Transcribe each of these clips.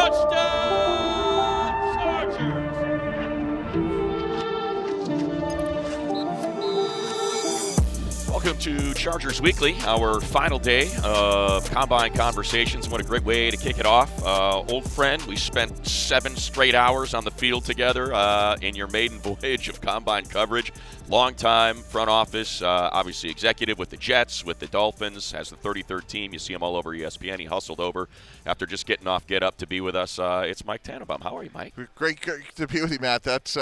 Touchdown, Chargers! Welcome to Chargers Weekly, our final day of Combine Conversations. What a great way to kick it off. Old friend, we spent 7 straight hours on the field together in your maiden voyage of Combine coverage. Long-time front office, obviously executive with the Jets, with the Dolphins, has the 33rd team. You see him all over ESPN. He hustled over after just getting off Get Up to be with us. It's Mike Tannenbaum. How are you, Mike? Great to be with you, Matt. That's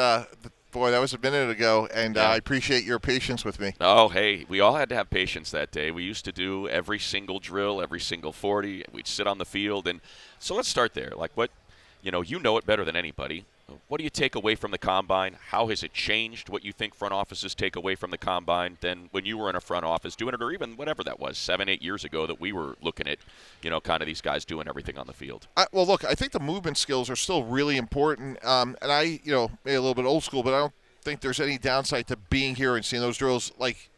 boy, that was a minute ago, and I appreciate your patience with me. Oh, hey, we all had to have patience that day. We used to do every single drill, every single 40. We'd sit on the field, and so let's start there. Like what, you know it better than anybody. What do you take away from the Combine? How has it changed what you think front offices take away from the Combine than when you were in a front office doing it, or even whatever that was, 7-8 years ago that we were looking at, kind of these guys doing everything on the field? Well, look, I think the movement skills are still really important, and I, maybe a little bit old school, but I don't think there's any downside to being here and seeing those drills.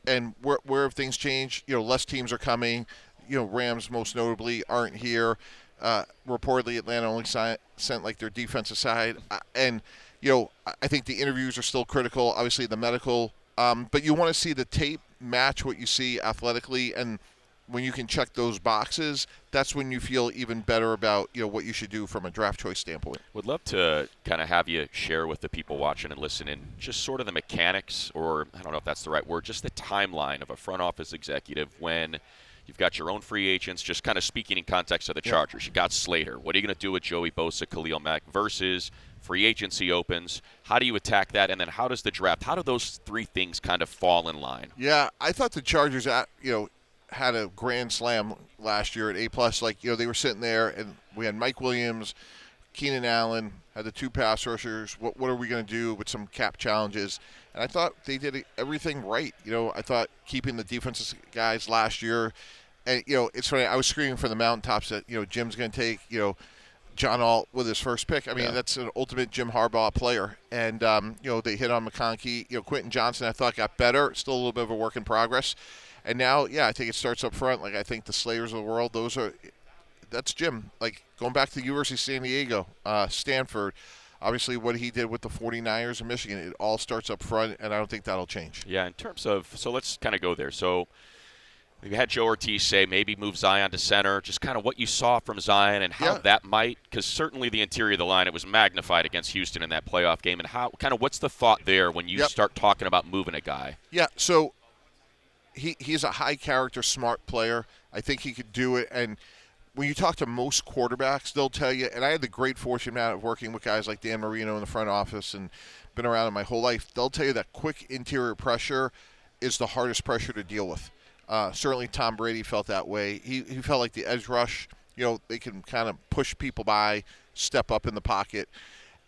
And where have things changed? Less teams are coming. Rams most notably aren't here. Reportedly, Atlanta only sent their defensive side, and I think the interviews are still critical. Obviously, the medical, but you want to see the tape match what you see athletically, and when you can check those boxes, that's when you feel even better about what you should do from a draft choice standpoint. Would love to kind of have you share with the people watching and listening just sort of the mechanics, or I don't know if that's the right word, just the timeline of a front office executive when you've got your own free agents, just kind of speaking in context of the Chargers. You got Slater. What are you going to do with Joey Bosa, Khalil Mack versus free agency opens? How do you attack that? And then how does the draft, how do those three things kind of fall in line? Yeah, I thought the Chargers, had a grand slam last year at A+. They were sitting there, and we had Mike Williams, Keenan Allen, had the 2 pass rushers. What are we going to do with some cap challenges? And I thought they did everything right. I thought keeping the defensive guys last year, and it's funny. I was screaming from the mountaintops that Jim's going to take John Alt with his first pick. I mean, that's an ultimate Jim Harbaugh player. And they hit on McConkey. Quentin Johnson, I thought got better. Still a little bit of a work in progress. And now, I think it starts up front. I think the Slaters of the world, that's Jim. Going back to the University of San Diego, Stanford, obviously what he did with the 49ers in Michigan, it all starts up front, and I don't think that'll change. Yeah, in terms of, so let's kind of go there. So we had Joe Ortiz say maybe move Zion to center, just kind of what you saw from Zion and how that might, because certainly the interior of the line, it was magnified against Houston in that playoff game, and how, kind of what's the thought there when you start talking about moving a guy? Yeah, so he's a high-character, smart player. I think he could do it, and when you talk to most quarterbacks, they'll tell you, and I had the great fortune, Matt, of working with guys like Dan Marino in the front office and been around it my whole life, they'll tell you that quick interior pressure is the hardest pressure to deal with. Certainly Tom Brady felt that way. He felt like the edge rush, they can kind of push people by, step up in the pocket.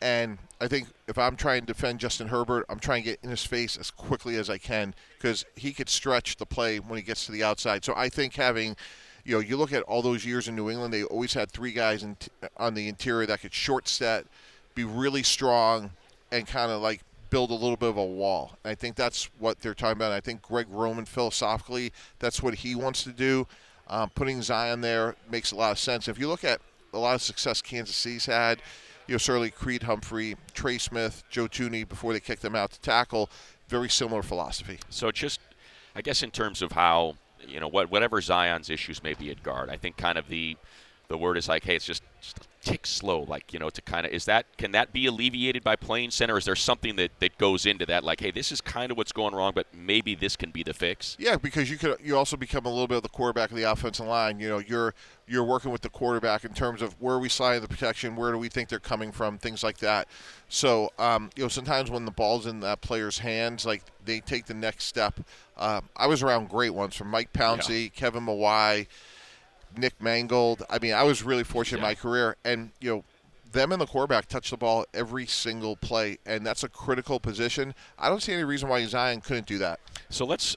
And I think if I'm trying to defend Justin Herbert, I'm trying to get in his face as quickly as I can because he could stretch the play when he gets to the outside. So I think having, you look at all those years in New England, they always had 3 guys on the interior that could short set, be really strong, and kind of build a little bit of a wall. And I think that's what they're talking about. And I think Greg Roman, philosophically, that's what he wants to do. Putting Zion there makes a lot of sense. If you look at a lot of success Kansas City's had, certainly Creed Humphrey, Trey Smith, Joe Thuney, before they kicked them out to tackle, very similar philosophy. So just, I guess in terms of how, whatever Zion's issues may be at guard, I think kind of the word is hey, it's just a tick slow, to kind of, can that be alleviated by playing center? Is there something that goes into that, hey, this is kind of what's going wrong, but maybe this can be the fix? Yeah, because you also become a little bit of the quarterback of the offensive line. You're working with the quarterback in terms of where are we sliding the protection, where do we think they're coming from, things like that. So, sometimes when the ball's in that player's hands, they take the next step. I was around great ones from Mike Pouncey, Kevin Mawai, Nick Mangold. I mean, I was really fortunate in my career. And, them and the quarterback touch the ball every single play, and that's a critical position. I don't see any reason why Zion couldn't do that. So let's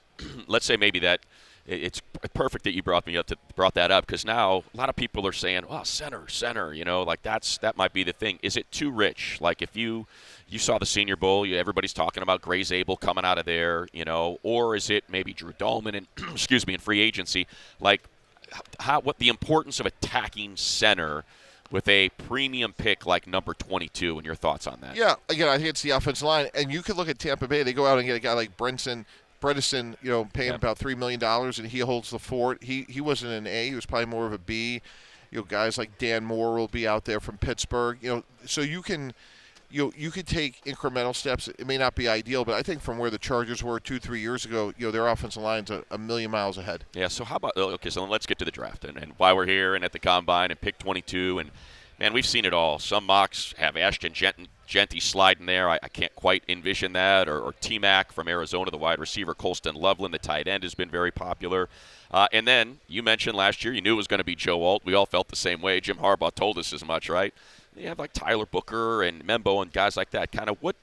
say maybe that it's perfect that you brought that up because now a lot of people are saying, "Oh, center," that might be the thing. Is it too rich? If you saw the Senior Bowl, everybody's talking about Gray Zabel coming out of there, or is it maybe Drew Dahlman and in free agency? What the importance of attacking center with a premium pick like number 22, and your thoughts on that? Yeah, again, I think it's the offensive line. And you could look at Tampa Bay. They go out and get a guy like Bredesen, pay him about $3 million, and he holds the fort. He wasn't an A. He was probably more of a B. Guys like Dan Moore will be out there from Pittsburgh. So you can you could take incremental steps. It may not be ideal, but I think from where the Chargers were 2-3 years ago, their offensive line's a million miles ahead. Yeah, so how about – okay, so let's get to the draft and why we're here and at the Combine and pick 22. And, man, we've seen it all. Some mocks have Ashton Genty sliding there. I can't quite envision that. Or T-Mac from Arizona, the wide receiver. Colston Loveland, the tight end, has been very popular. And then you mentioned last year you knew it was going to be Joe Alt. We all felt the same way. Jim Harbaugh told us as much, right? You have like Tyler Booker and Membo and guys like that. Kind of what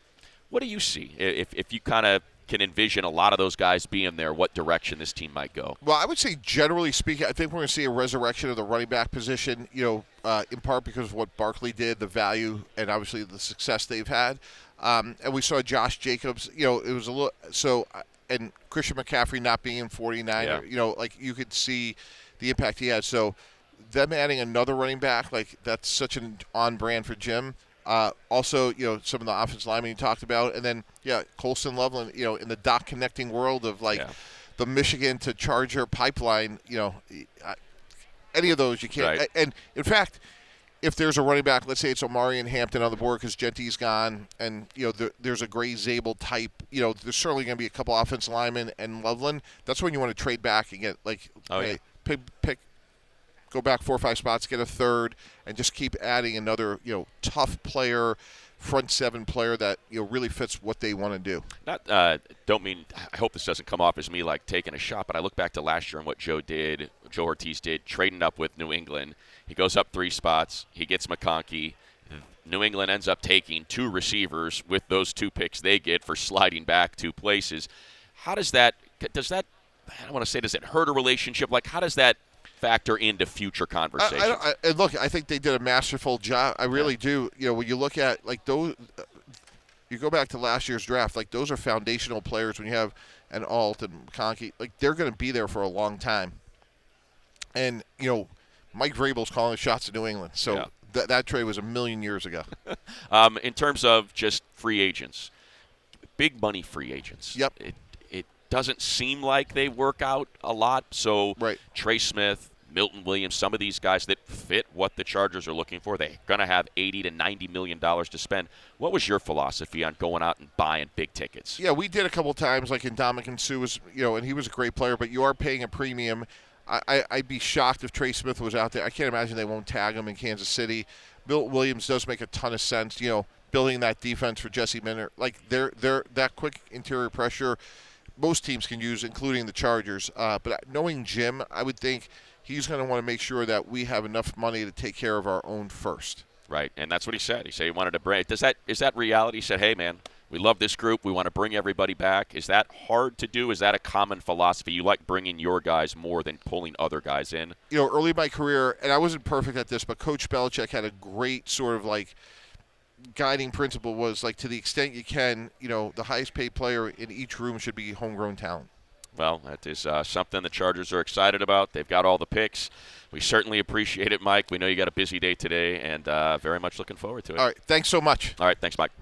do you see if you kind of can envision a lot of those guys being there, what direction this team might go? Well, I would say generally speaking, I think we're going to see a resurrection of the running back position, in part because of what Barkley did, the value, and obviously the success they've had. And we saw Josh Jacobs, it was a little – so and Christian McCaffrey not being 49, you could see the impact he had. So – them adding another running back, that's such an on-brand for Jim. Also, some of the offensive linemen you talked about. And then, Colston Loveland, in the dot connecting world of, the Michigan to Charger pipeline, any of those you can't. Right. And, in fact, if there's a running back, let's say it's Omari and Hampton on the board because Genty's gone and, there's a Gray Zabel type, there's certainly going to be a couple offensive linemen and Loveland. That's when you want to trade back and get, pick go back 4 or 5 spots, get a third, and just keep adding another, tough player, front seven player that, really fits what they want to do. I hope this doesn't come off as me like taking a shot, but I look back to last year and what Joe Ortiz did, trading up with New England. He goes up 3 spots. He gets McConkey. New England ends up taking 2 receivers with those 2 picks they get for sliding back 2 places. How does that I don't want to say, does it hurt a relationship? How does that factor into future conversations? I think they did a masterful job. I really do. When you look at those, you go back to last year's draft. Those are foundational players. When you have an Alt and McConkey, they're going to be there for a long time. And Mike Vrabel's calling the shots in New England. So that trade was a million years ago. In terms of just free agents, big money free agents. Yep. It doesn't seem like they work out a lot. So right. Trey Smith, Milton Williams, some of these guys that fit what the Chargers are looking for, they're going to have $80 to $90 million to spend. What was your philosophy on going out and buying big tickets? Yeah, we did a couple of times, in Ndamukong Suh was, and he was a great player, but you are paying a premium. I'd be shocked if Trey Smith was out there. I can't imagine they won't tag him in Kansas City. Milton Williams does make a ton of sense, building that defense for Jesse Minter. They're that quick interior pressure most teams can use, including the Chargers. But knowing Jim, I would think he's going to want to make sure that we have enough money to take care of our own first. Right, and that's what he said. He said he wanted to bring. Is that reality? He said, "Hey, man, we love this group. We want to bring everybody back." Is that hard to do? Is that a common philosophy? You like bringing your guys more than pulling other guys in? Early in my career, and I wasn't perfect at this, but Coach Belichick had a great sort of guiding principle was to the extent you can, the highest paid player in each room should be homegrown talent. Well, that is something the Chargers are excited about. They've got all the picks. We certainly appreciate it, Mike. We know you got a busy day today, and very much looking forward to it. All right. Thanks so much. All right. Thanks, Mike.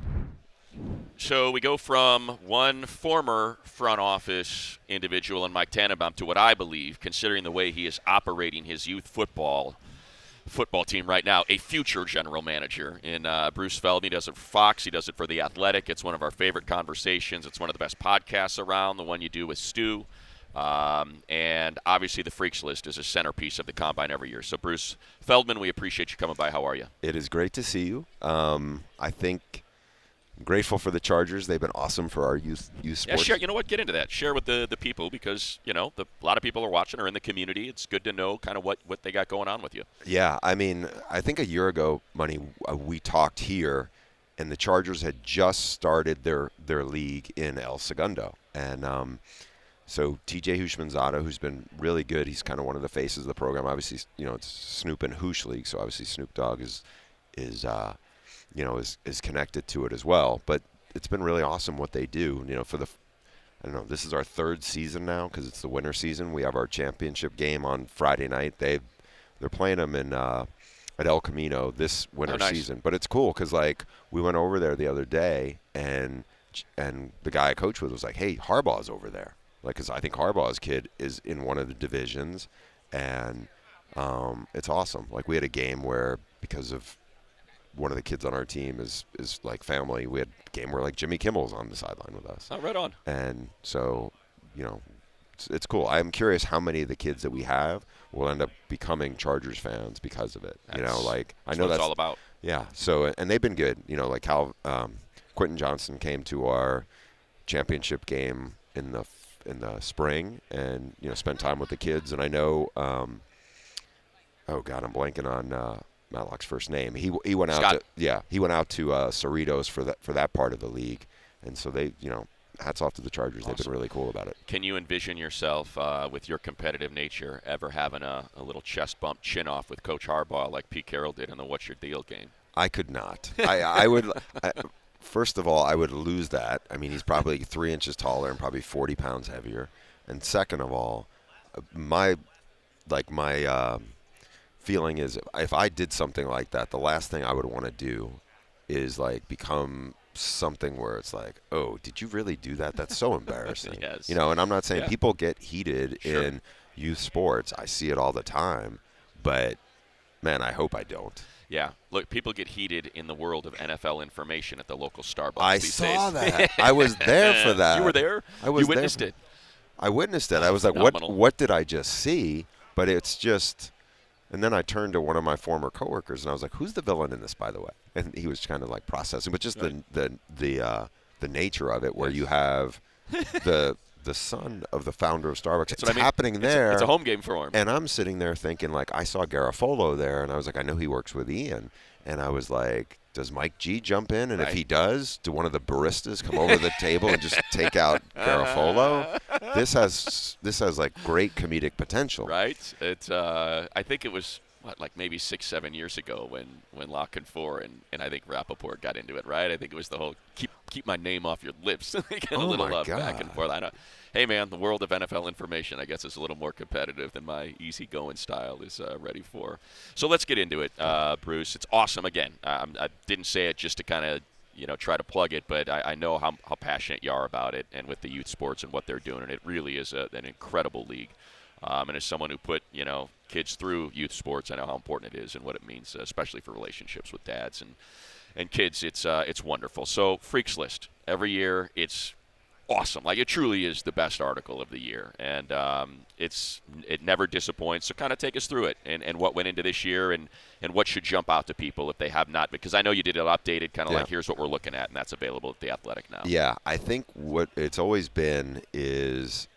So we go from one former front office individual in Mike Tannenbaum to what I believe, considering the way he is operating his youth football team right now, a future general manager in Bruce Feldman. He does it for Fox. He does it for The Athletic. It's one of our favorite conversations. It's one of the best podcasts around, the one you do with Stu. And obviously the Freaks List is a centerpiece of the Combine every year. So, Bruce Feldman, we appreciate you coming by. How are you? It is great to see you. I think I'm grateful for the Chargers. They've been awesome for our youth sports. Yeah, share. You know what? Get into that. Share with the people because, a lot of people are watching or in the community. It's good to know kind of what they got going on with you. Yeah, I think a year ago, Money, we talked here, and the Chargers had just started their league in El Segundo. And so TJ Hushmanzada, who's been really good, he's kind of one of the faces of the program. Obviously, it's Snoop and Hoosh League, so obviously Snoop Dogg is connected to it as well. But it's been really awesome what they do. This is our 3rd season now because it's the winter season. We have our championship game on Friday night. They're playing them in, I at El Camino this winter nice. season. But it's cool because, like, we went over there the other day, and the guy I coach with was like, hey, Harbaugh's over there. Like, because I think Harbaugh's kid is in one of the divisions, and it's awesome. Like, we had a game where, because of one of the kids on our team is like family, we had a game where, like, Jimmy Kimmel's on the sideline with us. Oh, right on. And so, it's cool. I'm curious how many of the kids that we have will end up becoming Chargers fans because of it. I know what that's it's all about. Yeah. So, and they've been good. Like Quentin Johnson came to our championship game in the spring, and spent time with the kids. And I know, oh God, I'm blanking on Matlock's first name. He went out Scott. he went out to Cerritos for that part of the league, and so they hats off to the Chargers. Awesome. They've been really cool about it. Can you envision yourself, with your competitive nature, ever having a little chest bump, chin off with Coach Harbaugh like Pete Carroll did in the What's Your Deal game? I could not. I would. First of all, I would lose that. I mean, he's probably 3 inches taller and probably 40 pounds heavier. And second of all, my feeling is if I did something like that, the last thing I would want to do is like become something where it's like, oh, did you really do that? That's so embarrassing. Yes. And I'm not saying Yeah. people get heated Sure. in youth sports. I see it all the time, but man, I hope I don't. Yeah. Look, people get heated in the world of NFL information at the local Starbucks I these saw days. that. I was there for that. You were there? I was You there witnessed for- it. I witnessed it. I was like, Phenomenal. what did I just see? But it's just, and then I turned to one of my former coworkers and I was like, who's the villain in this, by the way? And he was kind of like processing, but just Right. the nature of it, where Yes. you have the son of the founder of Starbucks. That's It's what I mean. happening there. It's a home game for him. And I'm sitting there thinking, like, I saw Garofolo there, and I was like, I know he works with Ian. And I was like, does Mike G jump in? And if Right. he does, do one of the baristas come over the table and just take out Garofolo? This has like great comedic potential. Right? I think it was like maybe 6-7 years ago when Lock and Four and I think Rapoport got into it, right? I think it was the whole keep my name off your lips. Get a Oh little my back and God. forth. I know. Hey man, the world of NFL information, I guess, is a little more competitive than my easygoing style is ready for. So let's get into it, Bruce. It's awesome. Again, I didn't say it just to kind of try to plug it, but I know how passionate you are about it, and with the youth sports and what they're doing, and it really is an incredible league. And as someone who put kids through youth sports, I know how important it is and what it means, especially for relationships with dads and kids. It's wonderful. So Freaks List every year, it's awesome. Like, it truly is the best article of the year, and it never disappoints. So kind of take us through it and what went into this year and what should jump out to people if they have not, because I know you did it updated, kind of like here's what we're looking at, and that's available at The Athletic now. Yeah, I think what it's always been is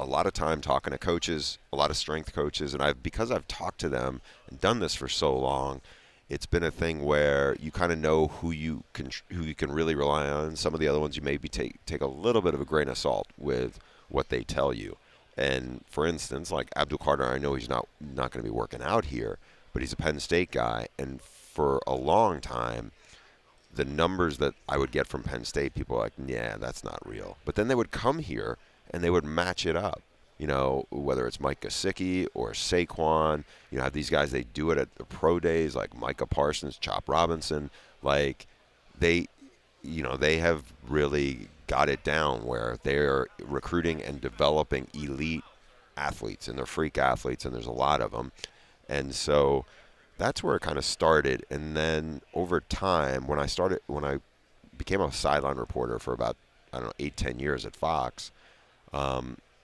a lot of time talking to coaches, a lot of strength coaches, and because I've talked to them and done this for so long, it's been a thing where you kind of know who you can really rely on. Some of the other ones you maybe take a little bit of a grain of salt with what they tell you. And for instance, like Abdul Carter, I know he's not going to be working out here, but he's a Penn State guy, and for a long time, the numbers that I would get from Penn State, people were like, yeah, that's not real. But then they would come here and they would match it up. Whether it's Mike Gesicki or Saquon, have these guys, they do it at the pro days, like Micah Parsons, Chop Robinson. Like, they have really got it down where they're recruiting and developing elite athletes, and they're freak athletes, and there's a lot of them. And so that's where it kind of started. And then over time, when I became a sideline reporter for about, 8-10 years at Fox,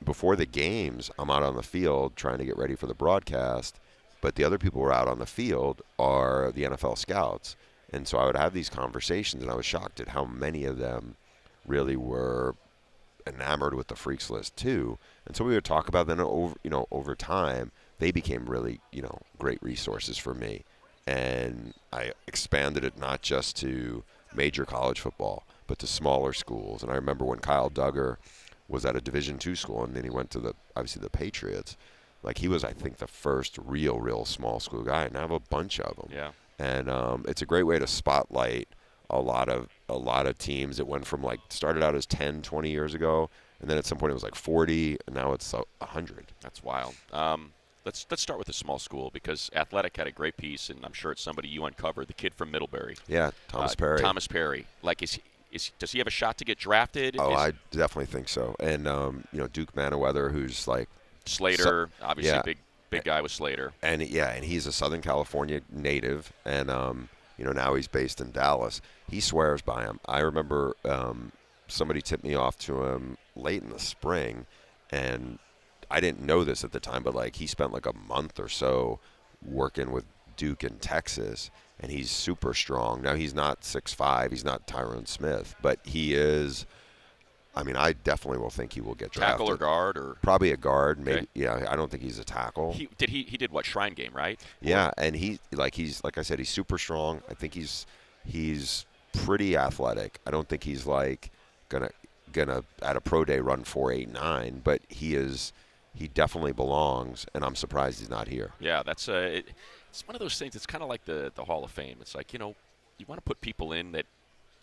before the games, I'm out on the field trying to get ready for the broadcast, but the other people who are out on the field are the NFL scouts. And so I would have these conversations, and I was shocked at how many of them really were enamored with the Freaks List too. And so we would talk about them over time. They became really, great resources for me. And I expanded it not just to major college football, but to smaller schools. And I remember when Kyle Duggar was at a Division II school, and then he went to obviously the Patriots. Like, he was, I think, the first real small school guy, and I have a bunch of them. Yeah. And it's a great way to spotlight a lot of teams that went from, like, started out as 10, 20 years ago, and then at some point it was like 40, and now it's 100. That's wild. let's start with a small school because Athletic had a great piece, and I'm sure it's somebody you uncovered. The kid from Middlebury. Yeah, Thomas Perry. Thomas Perry. Like, does he have a shot to get drafted? Oh, I definitely think so. And Duke Manoweather, who's like Slater, obviously big guy with Slater. And and he's a Southern California native, and now he's based in Dallas. He swears by him. I remember somebody tipped me off to him late in the spring, and I didn't know this at the time, but like he spent like a month or so working with Duke in Texas, and he's super strong. Now he's not 6'5", he's not Tyrone Smith, but he is. I mean, I definitely will think he will get drafted. Tackle or guard or probably a guard, maybe. Okay. Yeah, I don't think he's a tackle. He did what, Shrine Game, right? Yeah, and he's like I said, he's super strong. I think he's pretty athletic. I don't think he's like gonna at a pro day run 4.89, but he definitely belongs, and I'm surprised he's not here. Yeah, that's it's one of those things. It's kind of like the Hall of Fame. It's like, you want to put people in that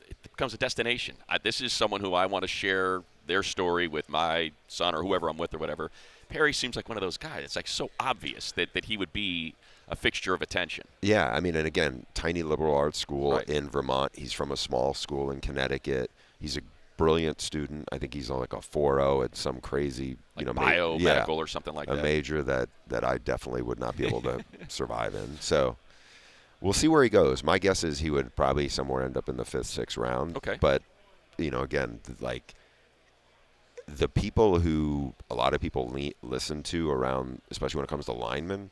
it becomes a destination. This is someone who I want to share their story with my son or whoever I'm with or whatever. Perry seems like one of those guys. It's like so obvious that he would be a fixture of attention. Yeah, I mean, and again, tiny liberal arts school Right. in Vermont. He's from a small school in Connecticut. He's a brilliant student. I think he's on like a 4.0 at some crazy, Like biomedical or something like that. A major that I definitely would not be able to survive in. So we'll see where he goes. My guess is he would probably somewhere end up in the 5th, 6th round. Okay. But, again, like the people who a lot of people listen to around, especially when it comes to linemen,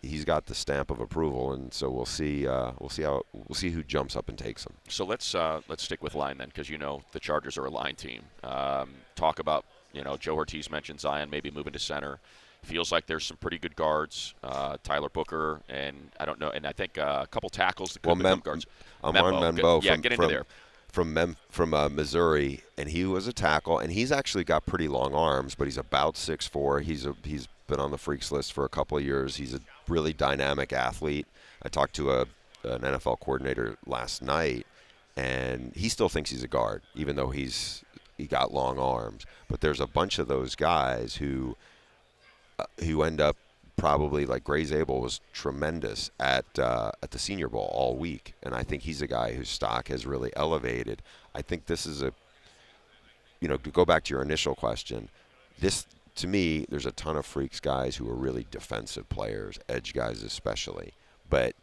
he's got the stamp of approval, and so we'll see who jumps up and takes him. So let's stick with line then, because the Chargers are a line team. Talk about Joe Ortiz mentioned Zion maybe moving to center. Feels like there's some pretty good guards, Tyler Booker, and I don't know, and I think a couple tackles that could become guards. Amar Membo get into there. From Missouri, and he was a tackle, and he's actually got pretty long arms, but he's about 6'4". He's been on the freaks list for a couple of years. He's a really dynamic athlete. I talked to an NFL coordinator last night, and he still thinks he's a guard, even though he got long arms. But there's a bunch of those guys who end up probably, like Gray Zabel was tremendous at the Senior Bowl all week, and I think he's a guy whose stock has really elevated. I think this is to go back to your initial question, to me, there's a ton of freaks guys who are really defensive players, edge guys especially. But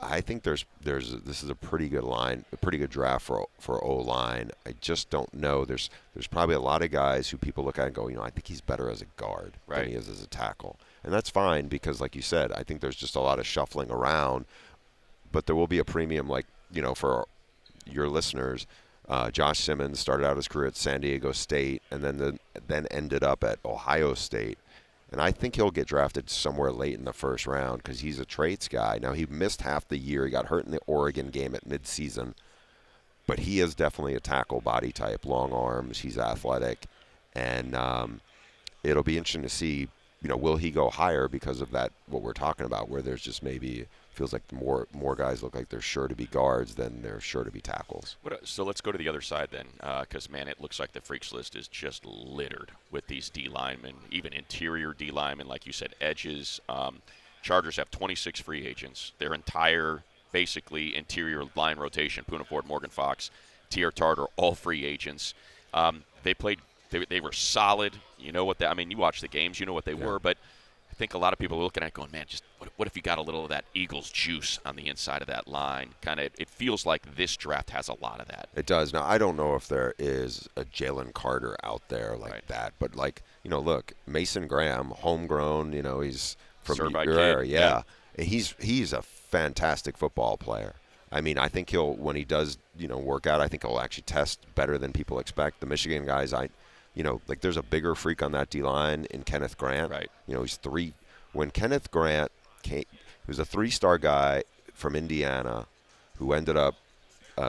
I think this is a pretty good line, a pretty good draft for O-line. I just don't know. There's probably a lot of guys who people look at and go, I think he's better as a guard than he is as a tackle. And that's fine because, like you said, I think there's just a lot of shuffling around. But there will be a premium, like, for your listeners. Josh Simmons started out his career at San Diego State and then ended up at Ohio State. And I think he'll get drafted somewhere late in the first round because he's a traits guy. Now, he missed half the year. He got hurt in the Oregon game at midseason. But he is definitely a tackle body type, long arms. He's athletic. And it'll be interesting to see, will he go higher because of that, what we're talking about, where there's just maybe feels like more guys look like they're sure to be guards than they're sure to be tackles. So let's go to the other side then, because, man, it looks like the freaks list is just littered with these D linemen, even interior D linemen, like you said, edges. Chargers have 26 free agents. Their entire, basically, interior line rotation, Poona Ford, Morgan Fox, Tier Tartar, all free agents. They were solid. You watch the games, you know what they were, but I think a lot of people are looking at it going, man, just what if you got a little of that Eagles juice on the inside of that line? Kind of, it feels like this draft has a lot of that. It does. Now, I don't know if there is a Jalen Carter out there like that, but look, Mason Graham, homegrown, he's from your area. Yeah. He's a fantastic football player. I mean, I think when he does, work out, I think he'll actually test better than people expect. The Michigan guys, there's a bigger freak on that D-line in Kenneth Grant. Right. He's three. When Kenneth Grant came, he was a 3-star guy from Indiana who ended up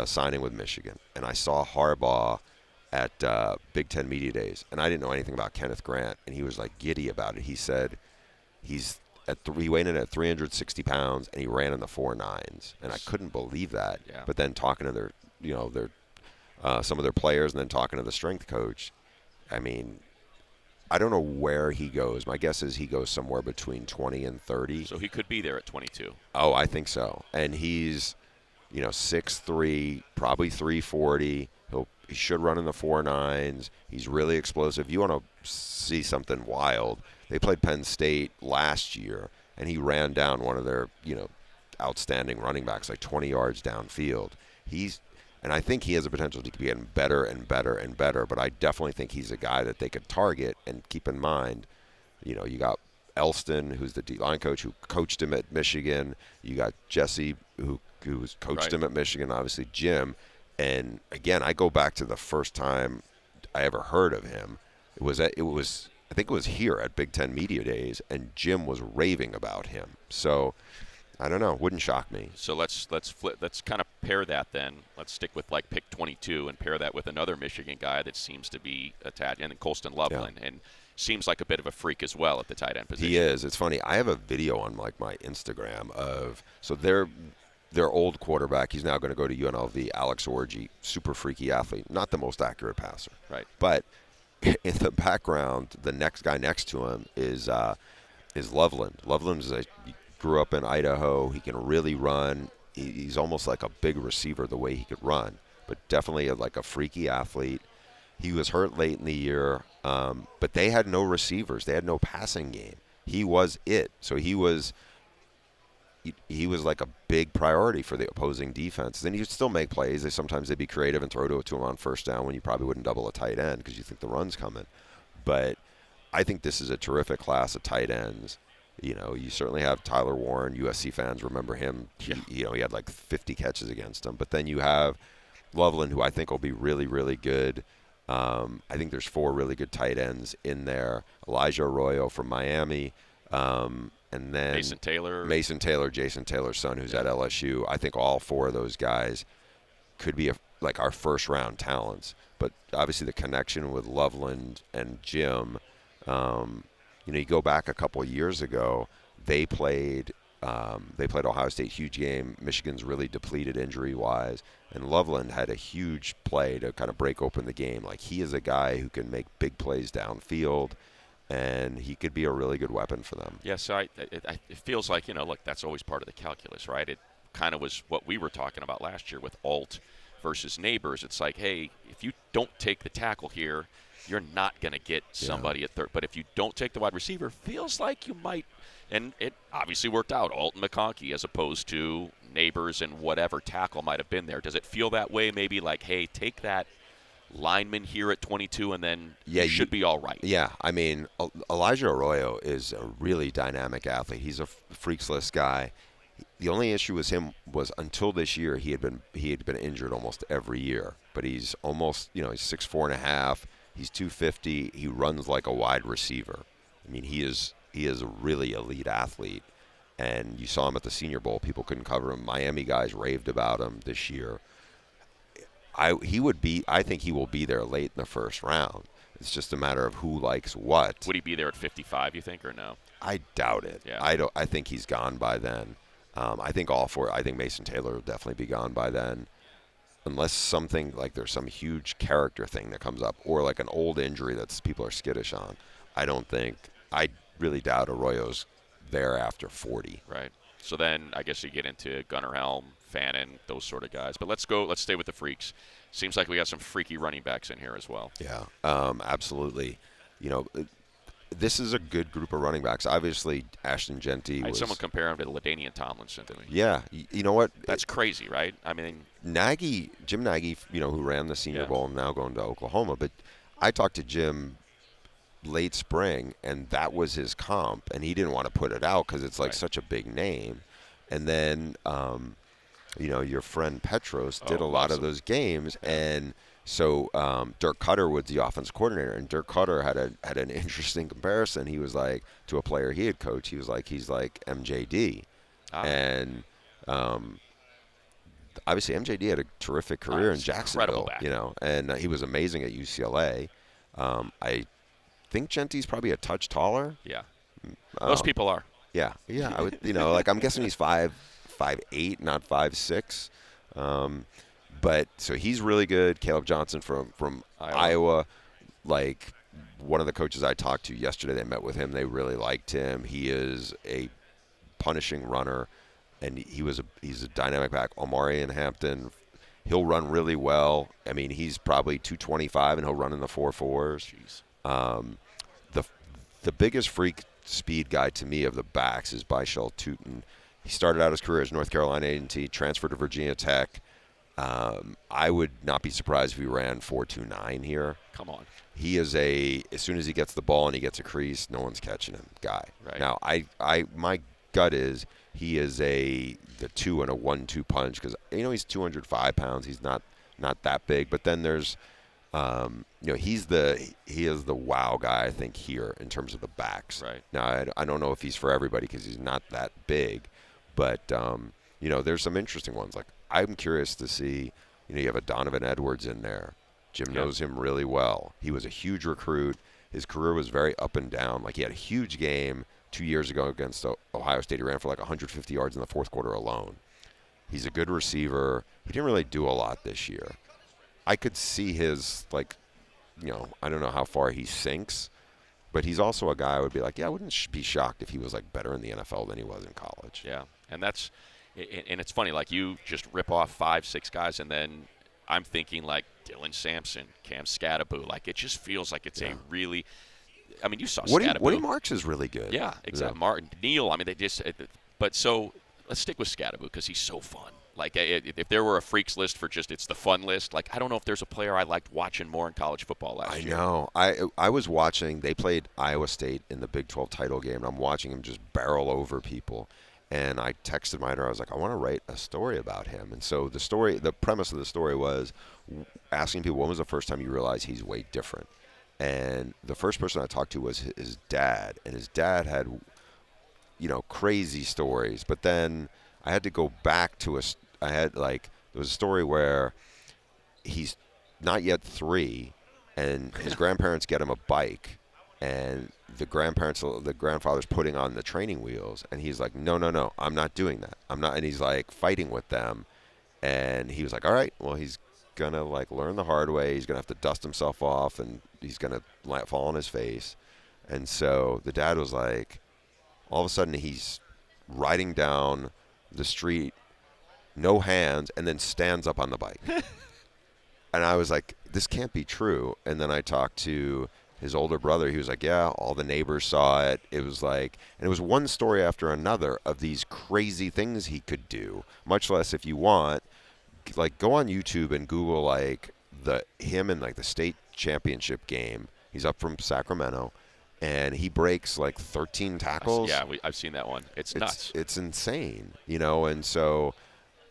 signing with Michigan. And I saw Harbaugh at Big Ten Media Days, and I didn't know anything about Kenneth Grant, and he was like giddy about it. He said he weighed in at 360 pounds, and he ran in the 4.9s, and I couldn't believe that. Yeah. But then talking to their some of their players, and then talking to the strength coach, I mean, I don't know where he goes. My guess is he goes somewhere between 20 and 30. So he could be there at 22. Oh, I think so. And he's, 6'3", probably 340. He should run in the 4.9s. He's really explosive. You want to see something wild. They played Penn State last year, and he ran down one of their, outstanding running backs, like 20 yards downfield. And I think he has the potential to be getting better and better and better, but I definitely think he's a guy that they could target. And keep in mind, you got Elston, who's the D-line coach, who coached him at Michigan. You got Jesse, who's coached him at Michigan, obviously Jim. And again, I go back to the first time I ever heard of him. I think it was here at Big Ten Media Days, and Jim was raving about him. So I don't know. Wouldn't shock me. So let's flip. Let's kind of pair that then. Let's stick with like pick 22 and pair that with another Michigan guy that seems to be attached, and then Colston Loveland, and seems like a bit of a freak as well at the tight end position. He is. It's funny. I have a video on like my Instagram of their old quarterback. He's now going to go to UNLV. Alex Orji, super freaky athlete, not the most accurate passer. Right. But in the background, the next guy next to him is Loveland. Loveland grew up in Idaho. He can really run. He's almost like a big receiver the way he could run, but definitely like a freaky athlete. He was hurt late in the year, but they had no receivers. They had no passing game. He was it. So he was like a big priority for the opposing defense. Then he'd still make plays. Sometimes they'd be creative and throw it to him on first down when you probably wouldn't double a tight end because you think the run's coming. But I think this is a terrific class of tight ends. You certainly have Tyler Warren. USC fans remember him. He had like 50 catches against him. But then you have Loveland, who I think will be really, really good. I think there's 4 really good tight ends in there. Elijah Arroyo from Miami. And then Mason Taylor, Jason Taylor's son, who's at LSU. I think all 4 of those guys could be like our first-round talents. But obviously the connection with Loveland and Jim, you go back a couple of years ago, they played Ohio State, huge game. Michigan's really depleted injury-wise. And Loveland had a huge play to kind of break open the game. Like, he is a guy who can make big plays downfield, and he could be a really good weapon for them. Yeah, so it feels like, look, that's always part of the calculus, right? It kind of was what we were talking about last year with Alt versus Neighbors. It's like, hey, if you don't take the tackle here, you're not going to get somebody at third. But if you don't take the wide receiver, feels like you might. And it obviously worked out, Alt and McConkey, as opposed to Neighbors and whatever tackle might have been there. Does it feel that way, maybe like, hey, take that lineman here at 22 and then you should be all right? Yeah, I mean, Elijah Arroyo is a really dynamic athlete. He's a freaks list guy. The only issue with him was until this year he had been injured almost every year. But he's almost, he's 6'4.5". He's 250. He runs like a wide receiver. I mean, he is a really elite athlete. And you saw him at the Senior Bowl. People couldn't cover him. Miami guys raved about him this year. I think he will be there late in the first round. It's just a matter of who likes what. Would he be there at 55, you think, or no? I doubt it. Yeah. I think he's gone by then. I think Mason Taylor will definitely be gone by then. Unless something like there's some huge character thing that comes up or like an old injury that people are skittish on. I really doubt Arroyo's there after 40. Right. So then I guess you get into Gunnar Helm, Fannin, those sort of guys. But let's stay with the freaks. Seems like we got some freaky running backs in here as well. Yeah, absolutely. This is a good group of running backs. Obviously, Ashton Jeanty I had someone compare him to LaDainian Tomlinson to me. Yeah, you know what? That's crazy, right? I mean, Jim Nagy, who ran the Senior Bowl and now going to Oklahoma. But I talked to Jim late spring, and that was his comp, and he didn't want to put it out because it's like such a big name. And then, your friend Petros did a lot of those games, and so Dirk Cutter was the offense coordinator, and Dirk Cutter had an interesting comparison. He was like, to a player he had coached, he's like MJD. And obviously MJD had a terrific career in Jacksonville, and he was amazing at UCLA. I think Jeanty's probably a touch taller. Yeah. Most people are. Yeah. I would, I'm guessing he's 5'8", not 5'6". But so he's really good. Caleb Johnson from Iowa. Like, one of the coaches I talked to yesterday, they met with him. They really liked him. He is a punishing runner, and he's a dynamic back. Omari in Hampton, he'll run really well. I mean, he's probably 225, and he'll run in the 4.4s. Jeez. The biggest freak speed guy to me of the backs is Byshell Tootin. He started out his career as North Carolina A&T, transferred to Virginia Tech. I would not be surprised if he ran 4.29 here. Come on. He is as soon as he gets the ball and he gets a crease, no one's catching him guy. Right. Now, my gut is he is the 2 and a 1-2 punch because he's 205 pounds. He's not that big, but then there's he is the wow guy I think here in terms of the backs. Right. Now I don't know if he's for everybody because he's not that big, but there's some interesting ones. Like I'm curious to see. You have a Donovan Edwards in there. Jim knows him really well. He was a huge recruit. His career was very up and down. Like he had a huge game 2 years ago against Ohio State. He ran for like 150 yards in the fourth quarter alone. He's a good receiver. He didn't really do a lot this year. I could see his I don't know how far he sinks, but he's also a guy I would be like, yeah, I wouldn't be shocked if he was like better in the NFL than he was in college. Yeah, and it's funny. Like you just rip off 5-6 guys, and then I'm thinking like Dylan Sampson, Cam Scattaboo. Like it just feels like it's a really. I mean, you saw Scattaboo. Woody Marks is really good. Yeah, exactly. Yeah. Martin Neal. I mean, they just. But so let's stick with Scattaboo because he's so fun. Like if there were a freaks list for just it's the fun list. Like I don't know if there's a player I liked watching more in college football last year. I know. I was watching. They played Iowa State in the Big 12 title game, and I'm watching him just barrel over people. And I texted my editor. I was like, I want to write a story about him. And so the premise of the story was asking people when was the first time you realized he's way different. And the first person I talked to was his dad, and his dad had, crazy stories. But then I had to go back to there was a story where he's not yet 3, and his grandparents get him a bike, and the grandfather's putting on the training wheels, and he's like, no, I'm not doing that. I'm not, and he's like fighting with them, and he was like, all right, well, he's gonna like learn the hard way. He's gonna have to dust himself off, and he's gonna fall on his face. And so the dad was like, all of a sudden he's riding down the street, no hands, and then stands up on the bike. And I was like, this can't be true. And then I talked to his older brother. He was like, yeah, all the neighbors saw it. It was like, and it was one story after another of these crazy things he could do, much less if you want, like go on YouTube and Google like him in like the state championship game. He's up from Sacramento, and he breaks like 13 tackles. Yeah, I've seen that one. It's nuts. It's insane, and so.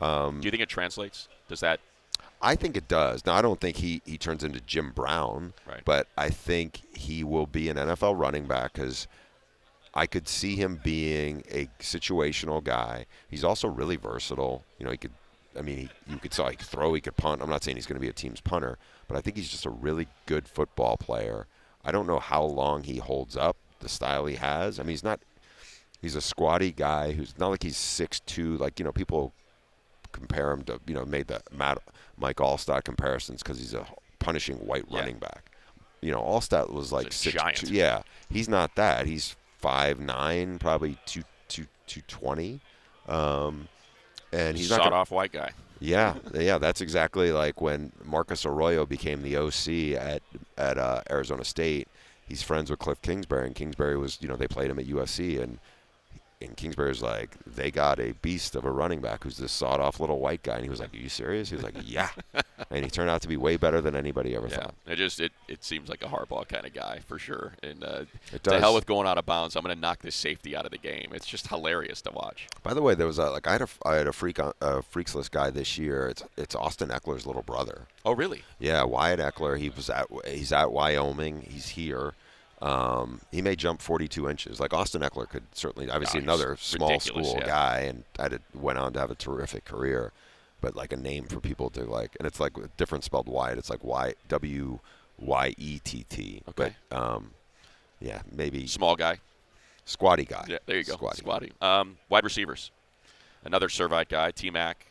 Do you think it translates? Does that? I think it does. Now, I don't think he turns into Jim Brown, right. But I think he will be an NFL running back because I could see him being a situational guy. He's also really versatile. You could throw, he could punt. I'm not saying he's going to be a team's punter, but I think he's just a really good football player. I don't know how long he holds up the style he has. I mean, he's a squatty guy who's not like he's 6'2", like, people compare him to, made the Mike Allstott comparisons because he's a punishing white running back. Allstott was like 6'2". Yeah, he's not that. He's 5'9", probably 220. And he's not off white guy. Yeah, that's exactly like when Marcus Arroyo became the OC at Arizona State. He's friends with Cliff Kingsbury, and Kingsbury was, they played him at USC, and Kingsbury's like, they got a beast of a running back who's this sawed-off little white guy. And he was like, are you serious? He was like, yeah. And he turned out to be way better than anybody ever thought. It seems like a Harbaugh kind of guy for sure. And it does. To hell with going out of bounds. I'm going to knock this safety out of the game. It's just hilarious to watch. By the way, there was I had a freaks list guy this year. It's Austin Eckler's little brother. Oh, really? Yeah, Wyatt Eckler. He's at Wyoming. He's here. He may jump 42 inches. Like Austin Eckler could certainly, obviously another small school guy, and went on to have a terrific career. But like a name for people to like, and it's like different spelled Wyatt. It's like WYETT. Okay. But yeah, maybe small guy, squatty guy. Yeah, there you go. Squatty. Wide receivers. Another Servite guy, T-Mac.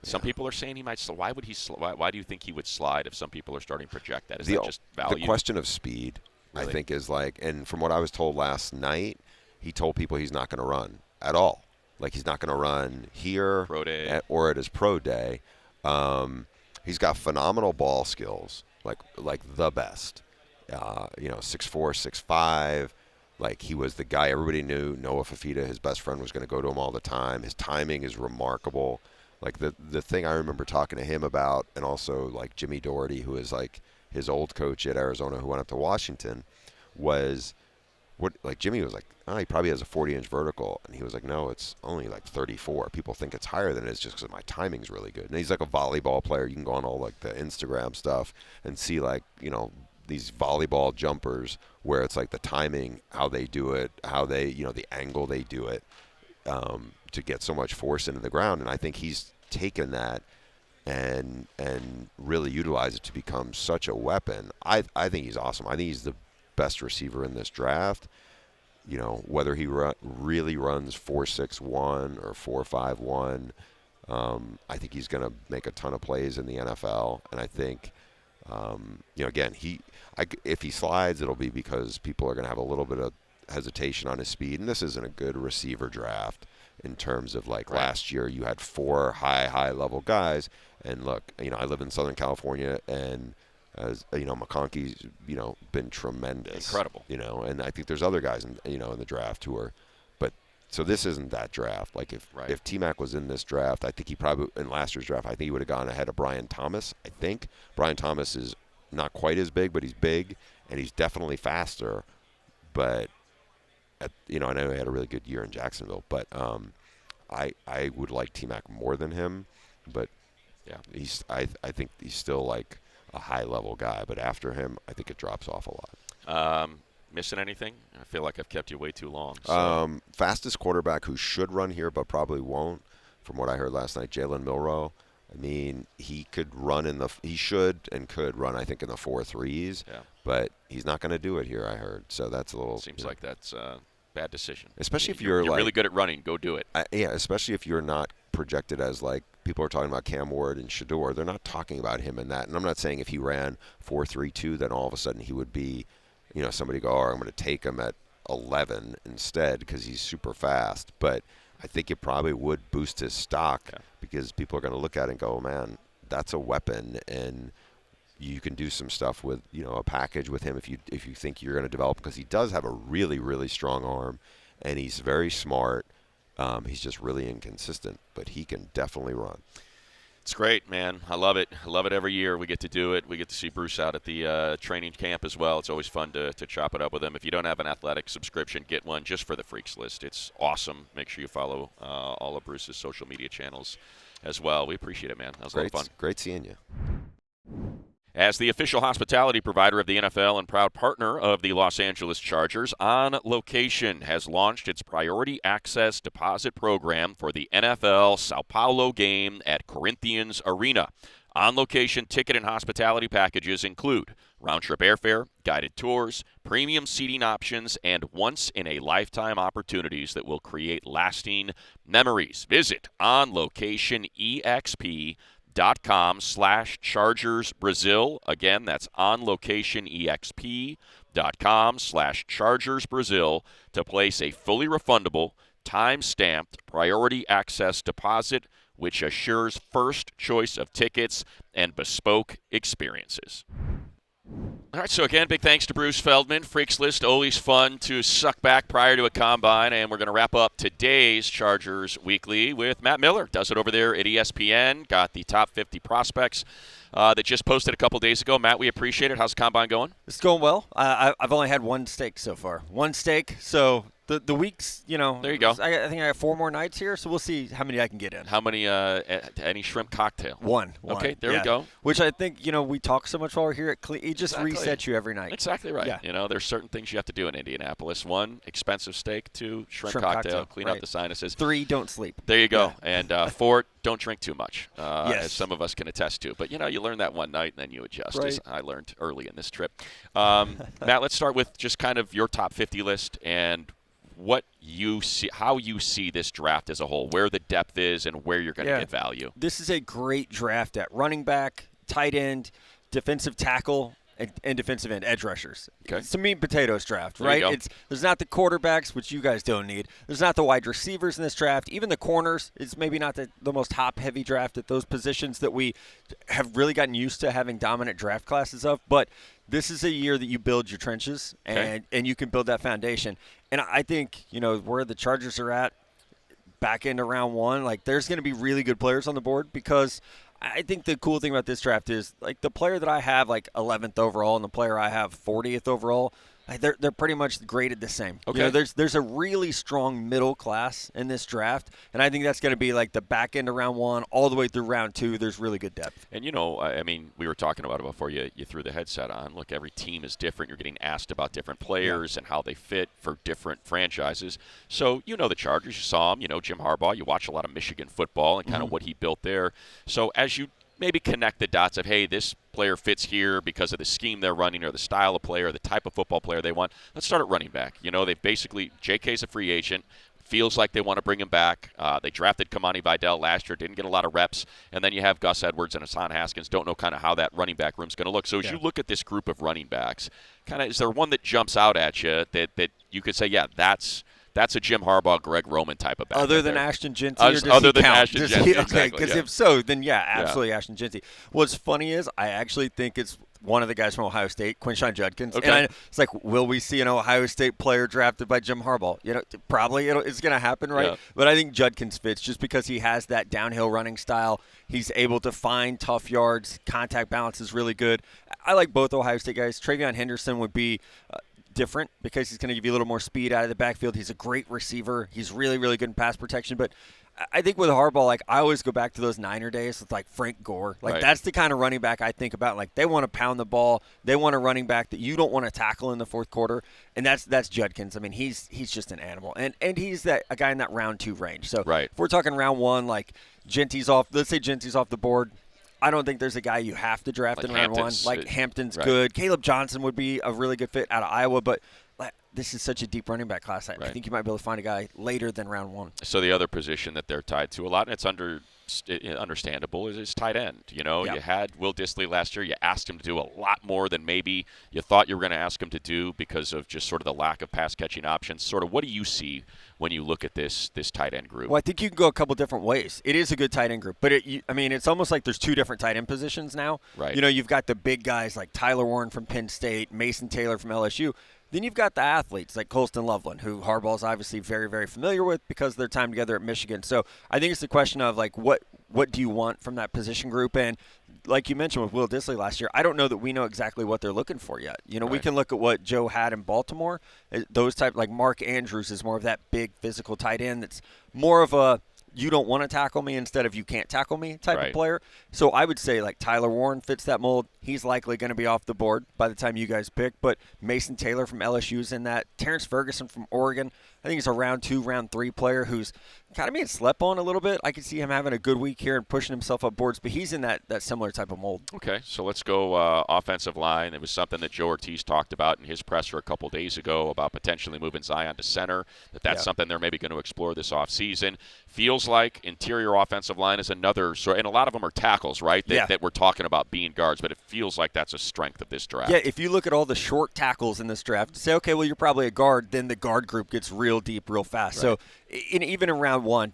Some people are saying he might slide. Why would he? Why do you think he would slide if some people are starting to project that? Is that just value? The question of speed. Really? I think is like, and from what I was told last night, he told people he's not going to run at all. Like he's not going to run here Pro day. or at his pro day. He's got phenomenal ball skills, like the best. 6'4", 6'5". Like he was the guy everybody knew. Noah Fafita, his best friend, was going to go to him all the time. His timing is remarkable. Like the thing I remember talking to him about, and also like Jimmy Doherty, who is like his old coach at Arizona, who went up to Washington, was what like Jimmy was like, oh, he probably has a 40-inch vertical, and he was like, no, it's only like 34. People think it's higher than it is just because my timing's really good. And he's like a volleyball player. You can go on all like the Instagram stuff and see like these volleyball jumpers where it's like the timing, how they do it, how they the angle they do it. To get so much force into the ground, and I think he's taken that and really utilized it to become such a weapon. I think he's awesome. I think he's the best receiver in this draft. Whether he really runs 4.61 or 4.51, I think he's going to make a ton of plays in the NFL. And I think, again, if he slides, it'll be because people are going to have a little bit of hesitation on his speed, and this isn't a good receiver draft. In terms of like last year, you had 4 high level guys, and look, I live in Southern California, and as McConkey's been tremendous, incredible, and I think there's other guys in the draft who are, but so this isn't that draft. Like if T-Mac was in this draft, I think he probably in last year's draft, I think he would have gone ahead of Brian Thomas. I think Brian Thomas is not quite as big, but he's big and he's definitely faster, but. I know he had a really good year in Jacksonville, but I would like T-Mac more than him. But yeah, I think he's still like a high level guy. But after him, I think it drops off a lot. Missing anything? I feel like I've kept you way too long. So. Fastest quarterback who should run here but probably won't, from what I heard last night, Jalen Milroe. I mean, he could run he should and could run, I think, in the 4.3s. Yeah. But he's not going to do it here, I heard. So that's a little. Seems like that's a bad decision. Especially if you're really good at running, go do it. Yeah, especially if you're not projected as like people are talking about Cam Ward and Shador. They're not talking about him in that. And I'm not saying if he ran 4.32, then all of a sudden he would be, somebody go, I'm going to take him at 11 instead because he's super fast. But I think it probably would boost his stock because people are going to look at it and go, oh, man, that's a weapon, and you can do some stuff with a package with him if you think you're going to develop, because he does have a really, really strong arm and he's very smart. He's just really inconsistent, but he can definitely run. It's great, man. I love it. I love it every year. We get to do it. We get to see Bruce out at the training camp as well. It's always fun to chop it up with him. If you don't have an athletic subscription, get one just for the Freaks List. It's awesome. Make sure you follow all of Bruce's social media channels as well. We appreciate it, man. That was a lot of fun. Great seeing you. As the official hospitality provider of the NFL and proud partner of the Los Angeles Chargers, On Location has launched its Priority Access Deposit program for the NFL Sao Paulo game at Corinthians Arena. On Location ticket and hospitality packages include round-trip airfare, guided tours, premium seating options, and once-in-a-lifetime opportunities that will create lasting memories. Visit onlocationexp.com/Chargers Brazil. Again, that's onlocationexp.com/Chargers Brazil to place a fully refundable, time-stamped priority access deposit, which assures first choice of tickets and bespoke experiences. All right, so again, big thanks to Bruce Feldman. Freaks List, always fun to suck back prior to a combine, and we're going to wrap up today's Chargers Weekly with Matt Miller. Does it over there at ESPN. Got the top 50 prospects that just posted a couple days ago. Matt, we appreciate it. How's the combine going? It's going well. I've only had one steak so far. One steak, so the week's, There you go. I think I have 4 more nights here, so we'll see how many I can get in. How many, any shrimp cocktail? One. Okay, there we go. Which I think, we talk so much while we're here, it just resets you every night. Exactly right. Yeah. There's certain things you have to do in Indianapolis. 1, expensive steak. 2, shrimp cocktail. Clean up the sinuses. 3, don't sleep. There you go. Yeah. And 4, don't drink too much, yes. as some of us can attest to. But, you learn that one night and then you adjust, right. as I learned early in this trip. Matt, let's start with just kind of your top 50 list and what you see, how you see this draft as a whole, where the depth is and where you're going to get value. This is a great draft at running back, tight end, defensive tackle, and defensive end edge rushers. Okay. It's a meat and potatoes draft, There you right? go. There's not the quarterbacks, which you guys don't need. There's not the wide receivers in this draft. Even the corners is maybe not the most top-heavy draft at those positions that we have really gotten used to having dominant draft classes of. But this is a year that you build your trenches, and you can build that foundation. And I think, where the Chargers are at, back into round one, like there's going to be really good players on the board, because I think the cool thing about this draft is like the player that I have like 11th overall and the player I have 40th overall, like they're pretty much graded the same. Okay. There's a really strong middle class in this draft, and I think that's going to be like the back end of round one all the way through round two. There's really good depth. And, I mean, we were talking about it before you threw the headset on. Look, every team is different. You're getting asked about different players and how they fit for different franchises. So, the Chargers, you saw them, Jim Harbaugh. You watch a lot of Michigan football and kind of what he built there. So as you maybe connect the dots of, hey, this player fits here because of the scheme they're running or the style of player, the type of football player they want. Let's start at running back. They've basically – JK's a free agent. Feels like they want to bring him back. They drafted Kamani Vidal last year, didn't get a lot of reps. And then you have Gus Edwards and Hassan Haskins. Don't know kind of how that running back room's going to look. So as you look at this group of running backs, kind of is there one that jumps out at you that you could say, yeah, that's a Jim Harbaugh, Greg Roman type of back? Other than there. Ashton Jeanty, or does other he than count? Ashton Does Jeanty, he, okay, exactly, because yeah. if so, then absolutely Ashton Jeanty. What's funny is I actually think it's one of the guys from Ohio State, Quinshon Judkins. Okay. And it's like, will we see an Ohio State player drafted by Jim Harbaugh? Probably it's going to happen, right? Yeah. But I think Judkins fits just because he has that downhill running style. He's able to find tough yards. Contact balance is really good. I like both Ohio State guys. Travion Henderson would be different because he's going to give you a little more speed out of the backfield. He's a great receiver. He's really, really good in pass protection. But I think with Harbaugh, like I always go back to those Niner days with like Frank Gore. Like that's the kind of running back I think about. Like they want to pound the ball. They want a running back that you don't want to tackle in the fourth quarter. And that's Judkins. I mean, he's just an animal. And he's a guy in that round two range. So if we're talking round one, like Genty's off. Let's say Genty's off the board. I don't think there's a guy you have to draft in round one. Like Hampton's good. Caleb Johnson would be a really good fit out of Iowa, but this is such a deep running back class. I think you might be able to find a guy later than round one. So the other position that they're tied to a lot, and it's understandable, is tight end. You had Will Dissly last year. You asked him to do a lot more than maybe you thought you were going to ask him to do because of just sort of the lack of pass catching options. Sort of what do you see when you look at this tight end group? Well, I think you can go a couple different ways. It is a good tight end group, but it's almost like there's two different tight end positions now. Right. You've got the big guys like Tyler Warren from Penn State, Mason Taylor from LSU. Then you've got the athletes like Colston Loveland, who Harbaugh's obviously very, very familiar with because of their time together at Michigan. So I think it's the question of like what do you want from that position group? And like you mentioned with Will Dissly last year, I don't know that we know exactly what they're looking for yet. We can look at what Joe had in Baltimore. Those type like Mark Andrews is more of that big physical tight end that's more of a you don't want to tackle me instead of you can't tackle me type of player. So I would say like Tyler Warren fits that mold. He's likely going to be off the board by the time you guys pick. But Mason Taylor from LSU is in that. Terrence Ferguson from Oregon, I think he's a round 2, round 3 player who's kind of being slept on a little bit. I could see him having a good week here and pushing himself up boards, but he's in that similar type of mold. Okay, so let's go offensive line. It was something that Joe Ortiz talked about in his presser a couple days ago about potentially moving Zion to center, that's something they're maybe going to explore this offseason. Feels like interior offensive line is another sort, and a lot of them are tackles, right, that we're talking about being guards, but it feels like that's a strength of this draft. Yeah, if you look at all the short tackles in this draft, say, okay, well, you're probably a guard, then the guard group gets real deep real fast. Right. So even in round one,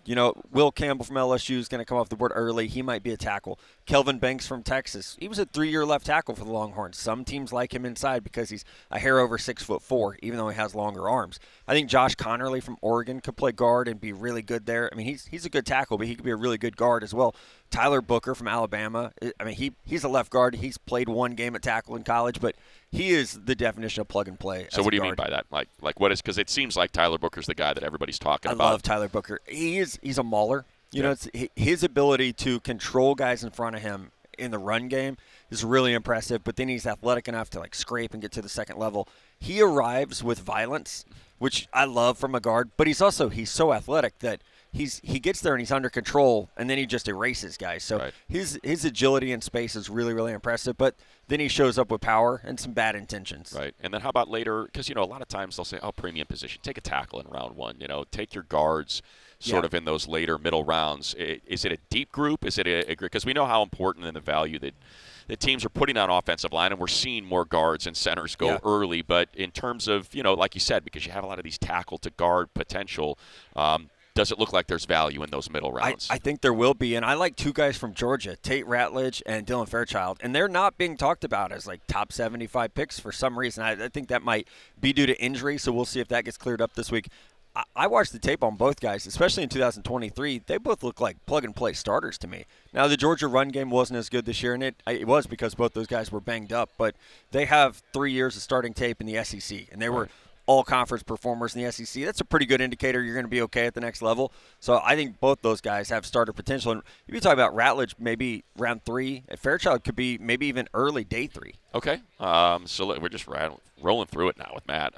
Will Campbell from LSU is going to come off the board early. He might be a tackle. Kelvin Banks from Texas, he was a 3-year left tackle for the Longhorns. Some teams like him inside because he's a hair over 6'4", even though he has longer arms. I think Josh Connerly from Oregon could play guard and be really good there. I mean, he's a good tackle, but he could be a really good guard as well. Tyler Booker from Alabama, I mean, he's a left guard. He's played one game at tackle in college, but he is the definition of plug and play. So what do you mean by that? Like what is, because it seems like Tyler Booker's the guy that everybody's talking about. I love Tyler Booker. He's a mauler. It's his ability to control guys in front of him in the run game is really impressive, but then he's athletic enough to like scrape and get to the second level. He arrives with violence, which I love from a guard, but he's so athletic that he gets there and he's under control, and then he just erases guys. So his agility in space is really, really impressive. But then he shows up with power and some bad intentions. Right. And then how about later? Because, a lot of times they'll say, premium position. Take a tackle in round 1. Take your guards sort of in those later middle rounds. Is it a deep group? Is it a group? Because we know how important and the value that the teams are putting on offensive line, and we're seeing more guards and centers go early. But in terms of, like you said, because you have a lot of these tackle to guard potential, does it look like there's value in those middle rounds? I think there will be, and I like 2 guys from Georgia, Tate Ratledge and Dylan Fairchild, and they're not being talked about as like top 75 picks for some reason. I think that might be due to injury, so we'll see if that gets cleared up this week. I watched the tape on both guys, especially in 2023. They both look like plug-and-play starters to me. Now, the Georgia run game wasn't as good this year, and it was because both those guys were banged up, but they have 3 years of starting tape in the SEC, and they were all-conference performers in the SEC. That's a pretty good indicator you're going to be okay at the next level. So I think both those guys have starter potential. And if you talk about Ratledge, maybe round 3, Fairchild could be maybe even early day 3. Okay. So we're just rolling through it now with Matt.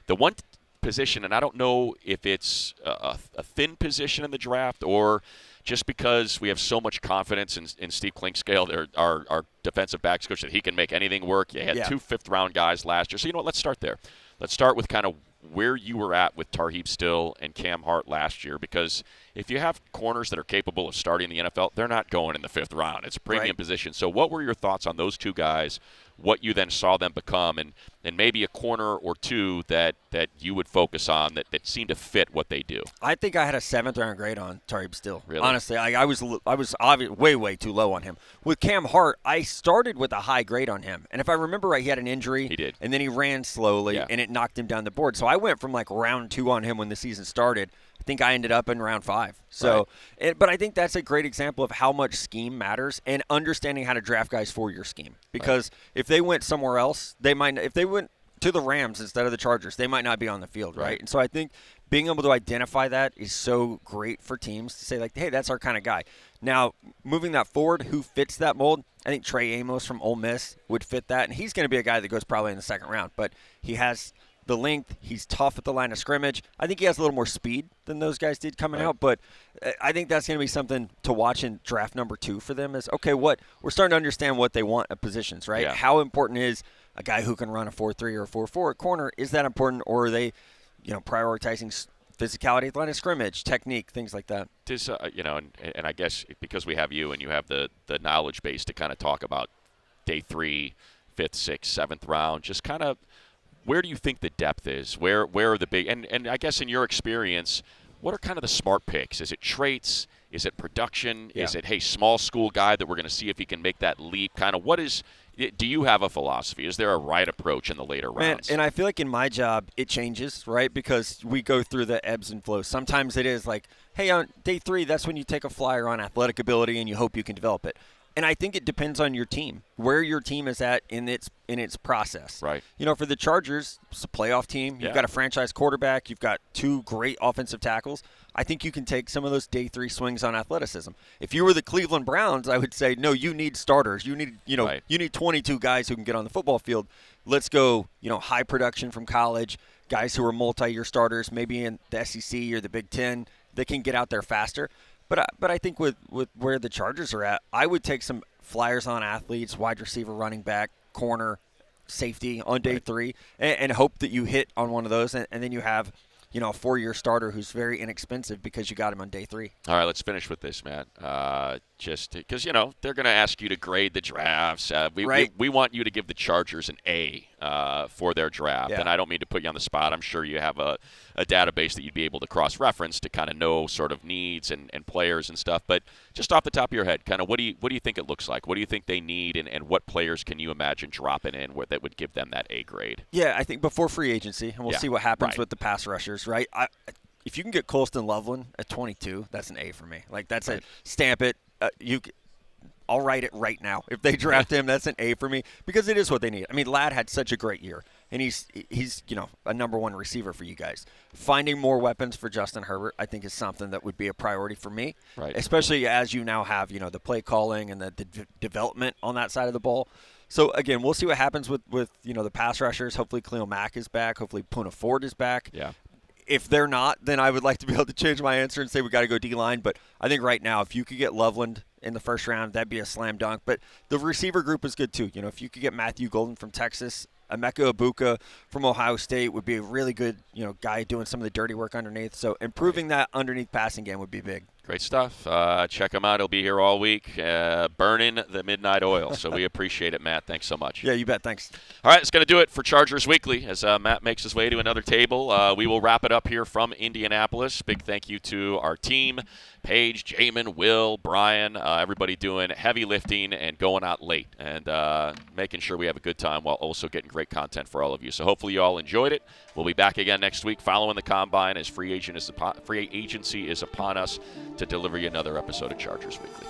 The one position, and I don't know if it's a thin position in the draft or just because we have so much confidence in Steve Klinkscale, our defensive backs coach, that he can make anything work. You had 2 fifth-round guys last year. So, let's start there. Let's start with kind of where you were at with Tarheeb Still and Cam Hart last year, because if you have corners that are capable of starting in the NFL, they're not going in the 5th round. It's a premium position. So what were your thoughts on those 2 guys, what you then saw them become, and maybe a corner or 2 that you would focus on that seemed to fit what they do? I think I had a 7th-round grade on Tarheeb Still. Really? Honestly, I was obviously way too low on him. With Cam Hart, I started with a high grade on him. And if I remember right, he had an injury. He did. And then he ran slowly, and it knocked him down the board. So I went from like round 2 on him when the season started. I think I ended up in round 5. So, but I think that's a great example of how much scheme matters and understanding how to draft guys for your scheme. Because if they went somewhere else, if they went to the Rams instead of the Chargers, they might not be on the field, right? And so I think being able to identify that is so great for teams to say, like, hey, that's our kind of guy. Now, moving that forward, who fits that mold? I think Trey Amos from Ole Miss would fit that, and he's going to be a guy that goes probably in the 2nd round. But he has the length. He's tough at the line of scrimmage. I think he has a little more speed than those guys did coming out, but I think that's going to be something to watch in draft number 2 for them is, okay, we're starting to understand what they want at positions, right? Yeah. How important is a guy who can run a 4-3 or a 4-4 at corner? Is that important, or are they, prioritizing physicality at the line of scrimmage, technique, things like that? Does, and I guess because we have you and you have the knowledge base to kind of talk about day 3, 5th, 6th, 7th round, just kind of where do you think the depth is? Where are the big – and I guess in your experience, what are kind of the smart picks? Is it traits? Is it production? Yeah. Is it, hey, small school guy that we're going to see if he can make that leap? Kind of what is – do you have a philosophy? Is there a right approach in the later rounds? And I feel like in my job it changes, right, because we go through the ebbs and flows. Sometimes it is like, hey, on day 3, that's when you take a flyer on athletic ability and you hope you can develop it. And I think it depends on your team, where your team is at in its process. Right. For the Chargers, it's a playoff team. You've got a franchise quarterback. You've got 2 great offensive tackles. I think you can take some of those day 3 swings on athleticism. If you were the Cleveland Browns, I would say, no, you need starters. You need, you need 22 guys who can get on the football field. Let's go, high production from college, guys who are multi-year starters, maybe in the SEC or the Big Ten, that can get out there faster. But I think with where the Chargers are at, I would take some flyers on athletes, wide receiver, running back, corner, safety on day 3, and hope that you hit on one of those, and then you have a 4-year starter who's very inexpensive because you got him on day 3. All right, let's finish with this, Matt. Just because, they're going to ask you to grade the drafts. We want you to give the Chargers an A for their draft. Yeah. And I don't mean to put you on the spot. I'm sure you have a database that you'd be able to cross-reference to kind of know sort of needs and players and stuff. But just off the top of your head, kind of what do you think it looks like? What do you think they need, and what players can you imagine dropping in that would give them that A grade? Yeah, I think before free agency, and we'll see what happens with the pass rushers, right? If you can get Colston Loveland at 22, that's an A for me. Like, that's a stamp it. I'll write it right now. If they draft him, that's an A for me because it is what they need. I mean, Ladd had such a great year, and he's a number 1 receiver for you guys. Finding more weapons for Justin Herbert, I think, is something that would be a priority for me, right? Especially as you now have the play calling and the development on that side of the ball. So, again, we'll see what happens with the pass rushers. Hopefully Khalil Mack is back. Hopefully Poona Ford is back. Yeah. If they're not, then I would like to be able to change my answer and say we got to go D-line. But I think right now, if you could get Loveland in the first round, that'd be a slam dunk. But the receiver group is good too. If you could get Matthew Golden from Texas, Emeka Ibuka from Ohio State would be a really good, guy doing some of the dirty work underneath. So improving that underneath passing game would be big. Great stuff. Check him out. He'll be here all week, burning the midnight oil. So we appreciate it, Matt. Thanks so much. Yeah, you bet. Thanks. All right, it's going to do it for Chargers Weekly. As Matt makes his way to another table, we will wrap it up here from Indianapolis. Big thank you to our team, Paige, Jamin, Will, Brian, everybody doing heavy lifting and going out late and making sure we have a good time while also getting great content for all of you. So hopefully you all enjoyed it. We'll be back again next week following the Combine as free agency is upon us to deliver you another episode of Chargers Weekly.